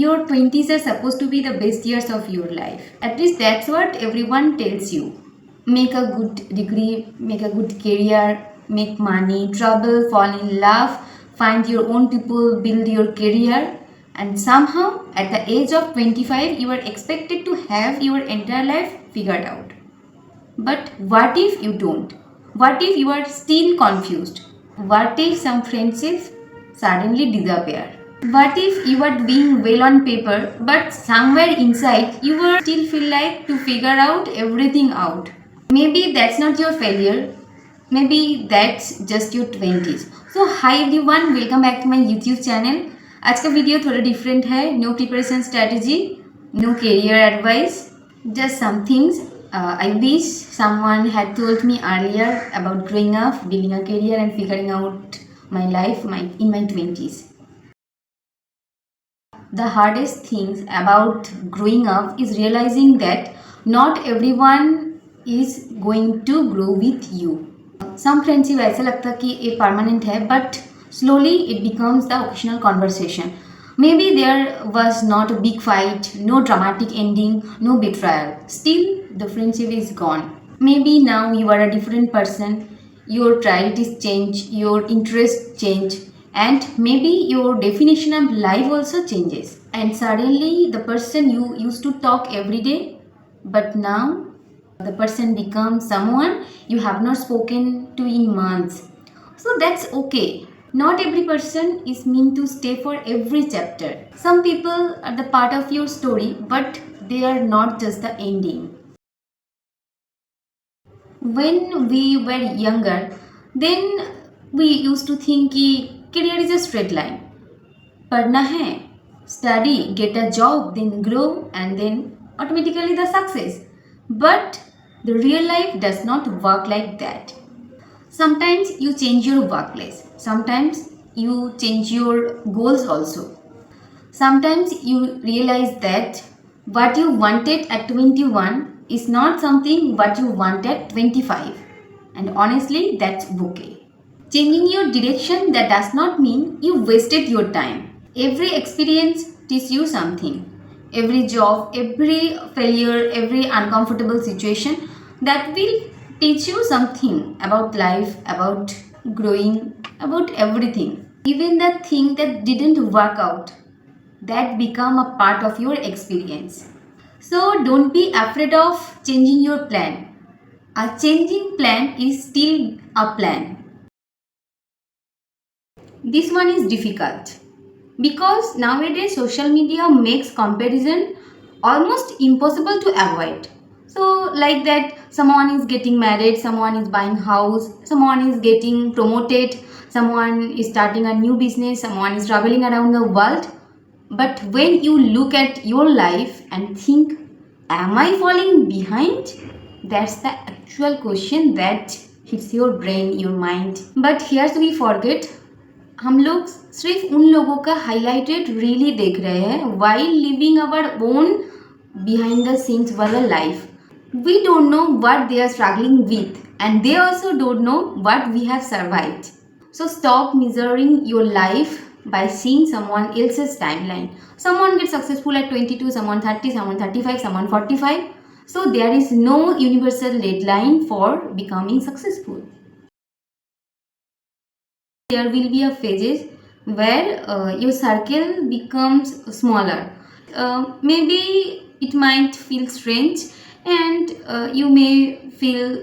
Your 20s are supposed to be the best years of your life. At least that's what everyone tells you. Make a good degree, make a good career, make money, travel, fall in love, find your own people, build your career. And somehow, at the age of 25, you are expected to have your entire life figured out. But what if you don't? What if you are still confused? What if some friendships suddenly disappear? What if you are doing well on paper, but somewhere inside you will still feel like to figure out everything out? Maybe that's not your failure. Maybe that's just your 20s. So hi everyone, welcome back to my YouTube channel. आज का video थोड़ा different है. No preparation strategy, no career advice, just some things I wish someone had told me earlier about growing up, building a career and figuring out my life in my 20s. The hardest things about growing up is realizing that not everyone is going to grow with you. Some friendship ऐसा लगता कि ये permanent है, but slowly it becomes the occasional conversation. Maybe there was not a big fight, no dramatic ending, no betrayal. Still, the friendship is gone. Maybe now you are a different person, your priorities change, your interests change, and maybe your definition of life also changes. And suddenly, the person you used to talk every day, but now the person becomes someone you have not spoken to in months. So that's okay. Not every person is meant to stay for every chapter. Some people are the part of your story, but they are not just the ending. When we were younger, then we used to think कि career is a straight line. पढ़ना है, study, get a job, then grow, and then automatically the success. But the real life does not work like that. Sometimes you change your workplace. Sometimes you change your goals also. Sometimes you realize that what you wanted at 21 is not something what you want at 25. And honestly, that's okay. Changing your direction, that does not mean you wasted your time. Every experience teaches you something. Every job, every failure, every uncomfortable situation, that will teach you something about life, about growing, about everything. Even the thing that didn't work out, that become a part of your experience. So don't be afraid of changing your plan. A changing plan is still a plan. This one is difficult because nowadays social media makes comparison almost impossible to avoid. So like that, someone is getting married, someone is buying house, someone is getting promoted, someone is starting a new business, someone is traveling around the world. But when you look at your life and think, am I falling behind? That's the actual question that hits your brain, your mind. But here's we forget, हम लोग सिर्फ उन लोगों का highlighted Reilly देख रहे हैं while living our own behind the scenes वाला life. We don't know what they are struggling with, and they also don't know what we have survived. So stop measuring your life by seeing someone else's timeline. Someone gets successful at 22, someone 30, someone 35, someone 45. So there is no universal deadline for becoming successful. There will be a phases where your circle becomes smaller. Maybe it might feel strange and you may feel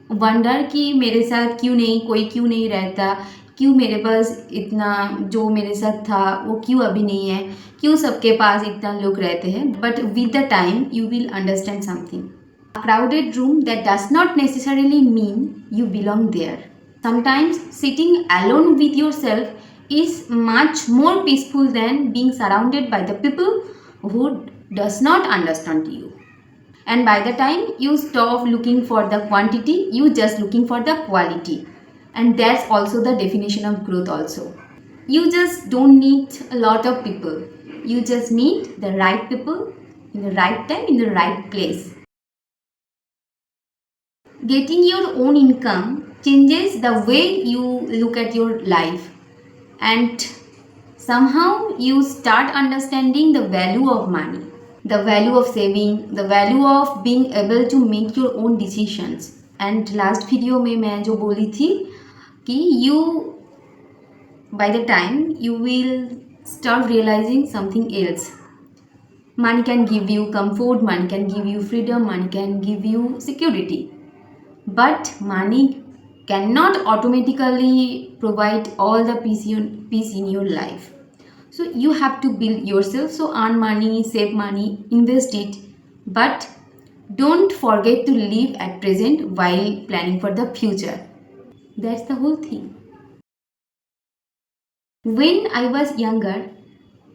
wonder कि मेरे साथ क्यों नहीं रहता, क्यों मेरे पास इतना जो मेरे साथ था वो क्यों अभी नहीं है, क्यों सबके पास इतना लोग रहते हैं. But with the time you will understand something. A crowded room, that does not necessarily mean you belong there. Sometimes sitting alone with yourself is much more peaceful than being surrounded by the people who does not understand you. And by the time you stop looking for the quantity, you just looking for the quality. And that's also the definition of growth also. You just don't need a lot of people. You just need the right people in the right time, in the right place. Getting your own income changes the way you look at your life, and somehow you start understanding the value of money, the value of saving, the value of being able to make your own decisions. And last video में मैं जो बोली थी कि you by the time you will start realizing something else. Money can give you comfort, money can give you freedom, money can give you security, but money cannot automatically provide all the peace in your life. So you have to build yourself. So earn money, save money, invest it, but don't forget to live at present while planning for the future. That's the whole thing. When I was younger,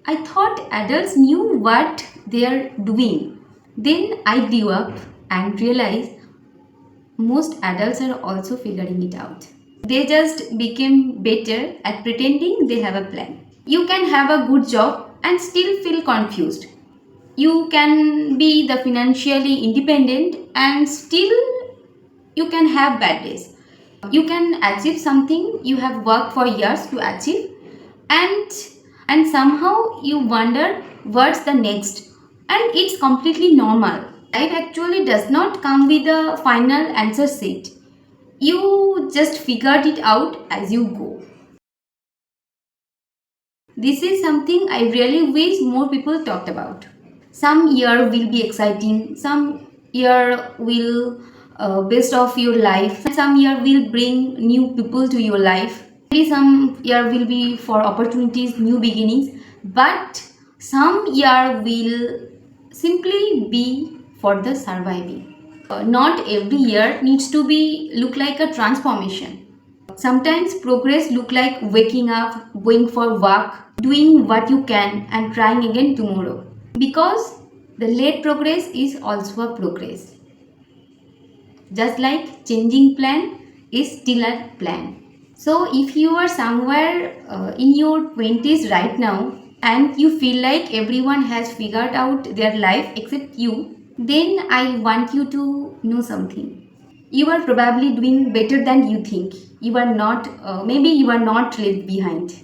I thought adults knew what they're doing. Then I grew up and realized most adults are also figuring it out. They just became better at pretending they have a plan. You can have a good job and still feel confused. You can be the financially independent and still you can have bad days. You can achieve something you have worked for years to achieve, and somehow you wonder what's the next, and it's completely normal. Life actually does not come with a final answer set. You just figured it out as you go. This is something I really wish more people talked about. Some year will be exciting, some year will best of your life, some year will bring new people to your life, maybe some year will be for opportunities, new beginnings, but some year will simply be for the surviving. Not every year needs to be look like a transformation. Sometimes progress look like waking up, going for work, doing what you can and trying again tomorrow, because the late progress is also a progress. Just like changing plan is still a plan. So if you are somewhere in your 20s right now and you feel like everyone has figured out their life except you, then I want you to know something. You are probably doing better than you think. You are not, maybe you are not left behind.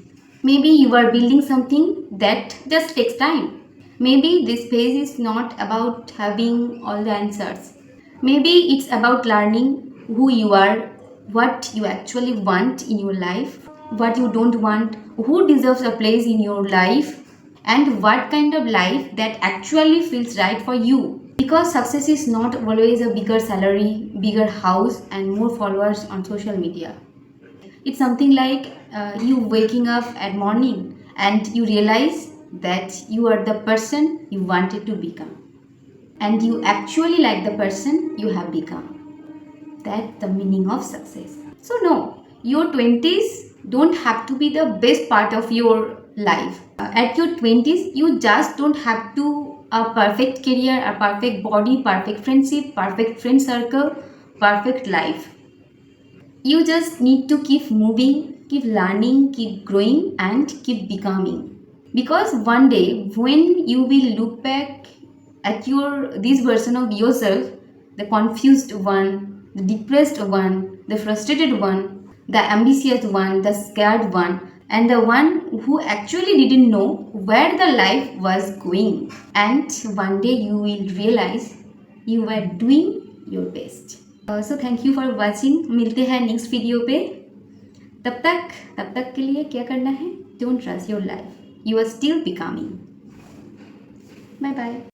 Maybe you are building something that just takes time. Maybe this phase is not about having all the answers. Maybe it's about learning who you are, what you actually want in your life, what you don't want, who deserves a place in your life, and what kind of life that actually feels right for you. Because success is not always a bigger salary, bigger house, and more followers on social media. It's something like you waking up at morning and you realize that you are the person you wanted to become. And you actually like the person you have become. That's the meaning of success. So no, your 20s don't have to be the best part of your life. At your 20s, you just don't have to a perfect career, a perfect body, perfect friendship, perfect friend circle, perfect life. You just need to keep moving, keep learning, keep growing, and keep becoming. Because one day, when you will look back at your this version of yourself, the confused one, the depressed one, the frustrated one, the ambitious one, the scared one, and the one who actually didn't know where the life was going. And one day you will realize you were doing your best. So thank you for watching. मिलते हैं next video पे. तब तक के लिए क्या करना है? Don't rush your life. You are still becoming. Bye bye.